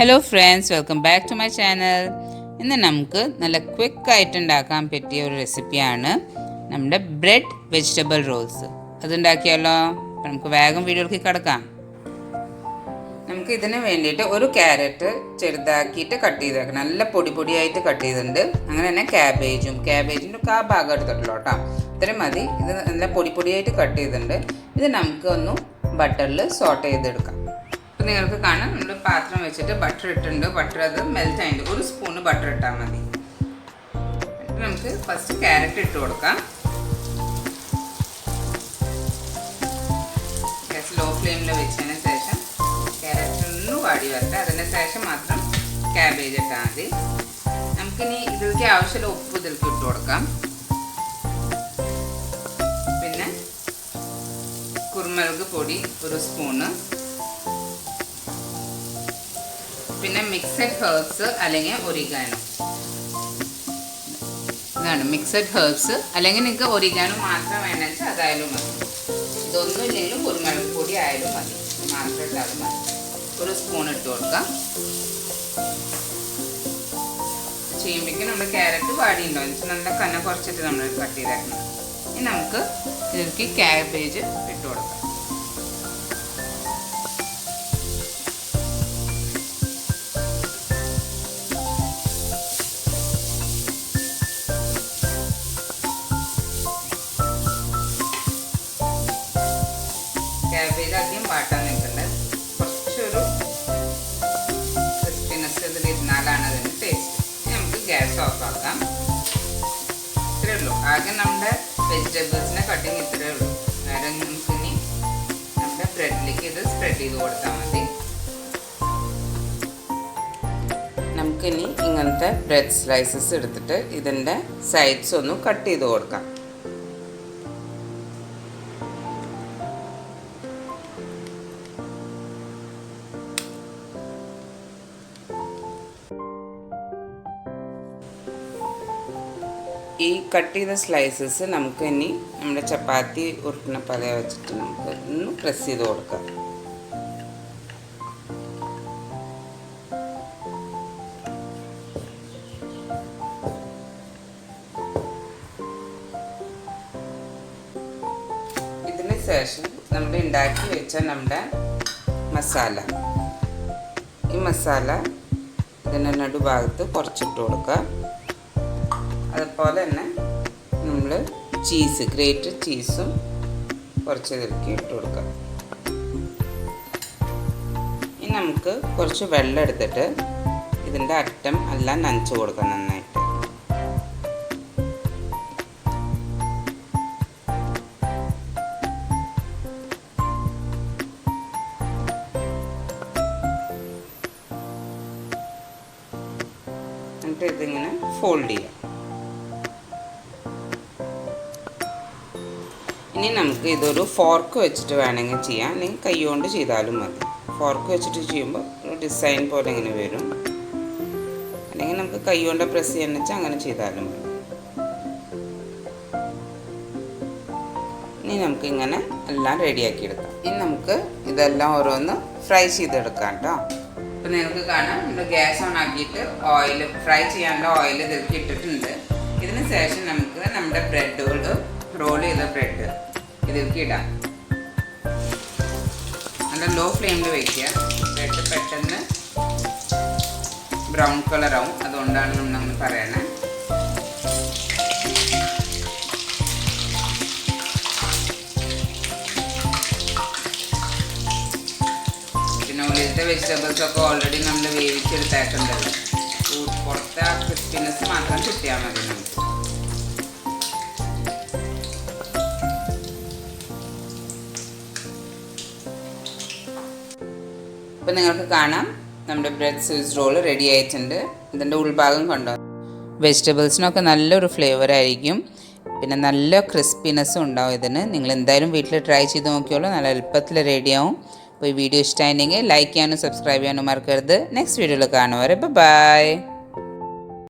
Hello friends, welcome back to my channel. ഇന്ന് നമുക്ക് നല്ല ക്വിക്ക് ആയിട്ട് ഉണ്ടാക്കാൻ പറ്റിയ ഒരു റെസിപ്പിയാണ് നമ്മുടെ ബ്രെഡ് വെജിറ്റബിൾ റോൾസ്. അതുണ്ടാക്കിയാലോ? നമുക്ക് വേഗം വീഡിയോയിലേക്ക് കടക്കാം. നമുക്ക് ഇതിന് വേണ്ടിയിട്ട് ഒരു ക്യാരറ്റ് ചെറുതാക്കിയിട്ട് കട്ട് ചെയ്ത് വെക്കണം. നല്ല പൊടിയായിട്ട് കട്ട് ചെയ്തിട്ടുണ്ട്. അങ്ങനെ തന്നെ ക്യാബേജിൻ്റെ ആ ഭാഗം എടുത്തിട്ടുള്ളൂ കേട്ടോ. ഇത്രയും മതി. ഇത് നല്ല പൊടിയായിട്ട് കട്ട് ചെയ്തിട്ടുണ്ട്. ഇത് നമുക്ക് ഒന്ന് ബട്ടറിൽ സോട്ട് ചെയ്തെടുക്കാം. അപ്പോൾ നിങ്ങൾക്ക് കാണാം, നമ്മൾ പാത്രം വെച്ചിട്ട് ബട്ടർ ഇട്ടിട്ടുണ്ട്. ബട്ടർ അത് മെൽറ്റ് ആയിട്ട് ഒരു സ്പൂണ് ബട്ടർ ഇട്ടാൽ മതി. നമുക്ക് ഫസ്റ്റ് ക്യാരറ്റ് ഇട്ട് കൊടുക്കാം. ഗ്യാസ് ലോ ഫ്ലെയിമിൽ വെച്ചതിന് ശേഷം ക്യാരറ്റ് ഒന്ന് വാടി വരട്ടെ. അതിന് ശേഷം മാത്രം ക്യാബേജ് ഇട്ടാൽ മതി. നമുക്കിനി ഇതിലേക്ക് ആവശ്യമുള്ള ഉപ്പ് ഇതിലേക്ക് ഇട്ട് കൊടുക്കാം. പിന്നെ കുരുമുളക് പൊടി ഒരു സ്പൂണ്, പിന്നെ മിക്സഡ് ഹെർബ്സ് അല്ലെങ്കിൽ ഒറിഗാനോ. ഇതാണ് മിക്സഡ് ഹെർബ്സ്, അല്ലെങ്കിൽ നിങ്ങൾക്ക് ഒറിഗാനോ മാത്രം വേണമെന്ന് വെച്ചാൽ അതായാലും മതി. ഇതൊന്നും ഇല്ലെങ്കിലും കുരുമുളക് പൊടി ആയാലും മതി, മാത്രം ഇട്ടാലും മതി. ഒരു സ്പൂൺ ഇട്ട് കൊടുക്കാം. ചെയ്യുമ്പോഴേക്കും നമ്മുടെ ക്യാരറ്റ് വാടിയുണ്ടോ എന്ന് വെച്ചാൽ നല്ല കന കുറച്ചിട്ട് നമ്മൾ കട്ട് ചെയ്തേക്കണം. ഇനി നമുക്ക് ഇതിലേക്ക് ക്യാബേജ് ഇട്ട് കൊടുക്കാം. ക്യാബേജ് ആദ്യം വാട്ടാൻ നിൽക്കണ്ട. കുറച്ചൊരു ക്രിസ്പിനെസ് ഇതിലിരുന്നാലാണ് അതിന് ടേസ്റ്റ്. നമുക്ക് ഗ്യാസ് ഓഫ് ആക്കാം. ഇത്രയേ ഉള്ളൂ. ആകെ നമ്മുടെ വെജിറ്റബിൾസിൻ്റെ കട്ടിങ് ഇത്രയേ ഉള്ളൂ. വേറെ നമുക്കിനി നമ്മുടെ ബ്രെഡിലേക്ക് ഇത് സ്പ്രെഡ് ചെയ്ത് കൊടുത്താൽ മതി. നമുക്കിനി ഇങ്ങനത്തെ ബ്രെഡ് സ്ലൈസസ് എടുത്തിട്ട് ഇതിൻ്റെ സൈഡ്സ് ഒന്ന് കട്ട് ചെയ്ത് കൊടുക്കാം. ഈ കട്ട് ചെയ്ത സ്ലൈസസ് നമുക്ക് ഇനി നമ്മുടെ ചപ്പാത്തി ഉരുട്ടുന്ന പല വെച്ചിട്ട് നമുക്ക് ഒന്ന് പ്രസ് ചെയ്ത് കൊടുക്കാം. ഇതിന് ശേഷം നമ്മൾ ഉണ്ടാക്കി വെച്ച നമ്മുടെ മസാല, ഈ മസാല ഇതിൻ്റെ നടുഭാഗത്ത് കുറച്ചിട്ട് കൊടുക്കുക. അതുപോലെ തന്നെ നമ്മൾ ചീസ്, ഗ്രേറ്റഡ് ചീസും കുറച്ച് ഇതിലേക്ക് ഇട്ട് കൊടുക്കാം. ഇനി നമുക്ക് കുറച്ച് വെള്ളം എടുത്തിട്ട് ഇതിൻ്റെ അറ്റം എല്ലാം നനച്ച് കൊടുക്കാം നന്നായിട്ട്. എന്നിട്ട് ഇതിങ്ങനെ ഫോൾഡ് ചെയ്യാം. ഇനി നമുക്ക് ഇതൊരു ഫോർക്ക് വെച്ചിട്ട് വേണമെങ്കിൽ ചെയ്യാം, അല്ലെങ്കിൽ കൈ കൊണ്ട് ചെയ്താലും മതി. ഫോർക്ക് വെച്ചിട്ട് ചെയ്യുമ്പോൾ ഒരു ഡിസൈൻ പോലെ ഇങ്ങനെ വരും. അല്ലെങ്കിൽ നമുക്ക് കൈ കൊണ്ട് പ്രസ് ചെയ്യാന്ന് വെച്ചാൽ അങ്ങനെ ചെയ്താലും മതി. ഇനി നമുക്ക് ഇങ്ങനെ എല്ലാം റെഡിയാക്കി എടുക്കാം. ഇനി നമുക്ക് ഇതെല്ലാം ഓരോന്ന് ഫ്രൈ ചെയ്തെടുക്കാം കേട്ടോ. ഇപ്പം നിങ്ങൾക്ക് കാണാം, നമ്മൾ ഗ്യാസ് ഓൺ ആക്കിയിട്ട് ഓയിൽ, ഫ്രൈ ചെയ്യാനുള്ള ഓയിൽ ഇതിലേക്ക് ഇട്ടിട്ടുണ്ട്. ഇതിന് ശേഷം നമുക്ക് നമ്മുടെ ബ്രെഡുകൾ, റോൾ ചെയ്ത ബ്രെഡ് ഇതിലേക്ക് ഇടാം. നല്ല ലോ ഫ്ലെയിമിൽ വയ്ക്കുക. ബ്രെഡ് പെട്ടെന്ന് ബ്രൗൺ കളറാവും, അതുകൊണ്ടാണ് നമ്മൾ പറയണത്. പിന്നെ ഉള്ളിലത്തെ വെജിറ്റബിൾസ് ഒക്കെ ഓൾറെഡി നമ്മൾ വേവിച്ചെടുത്തേക്കുണ്ടല്ലോ. പുറത്തെ ആ ക്രിസ്പിനെസ് മാത്രം കിട്ടിയാൽ മതി നമുക്ക്. ഇപ്പം നിങ്ങൾക്ക് കാണാം, നമ്മുടെ ബ്രെഡ് സ്വിസ് റോൾ റെഡി ആയിട്ടുണ്ട്. ഇതിൻ്റെ ഉൾഭാഗം കണ്ടോ, വെജിറ്റബിൾസിനൊക്കെ നല്ലൊരു ഫ്ലേവർ ആയിരിക്കും. പിന്നെ നല്ല ക്രിസ്പിനെസ്സും ഉണ്ടാവും ഇതിന്. നിങ്ങൾ എന്തായാലും വീട്ടിൽ ട്രൈ ചെയ്ത് നോക്കിയോളൂ, നല്ല എളുപ്പത്തിൽ റെഡിയാവും. അപ്പോൾ ഈ വീഡിയോ ഇഷ്ടമായിട്ടുണ്ടെങ്കിൽ ലൈക്ക് ചെയ്യാനും സബ്സ്ക്രൈബ് ചെയ്യാനും മറക്കരുത്. നെക്സ്റ്റ് വീഡിയോയിൽ കാണുവരെ ബൈ.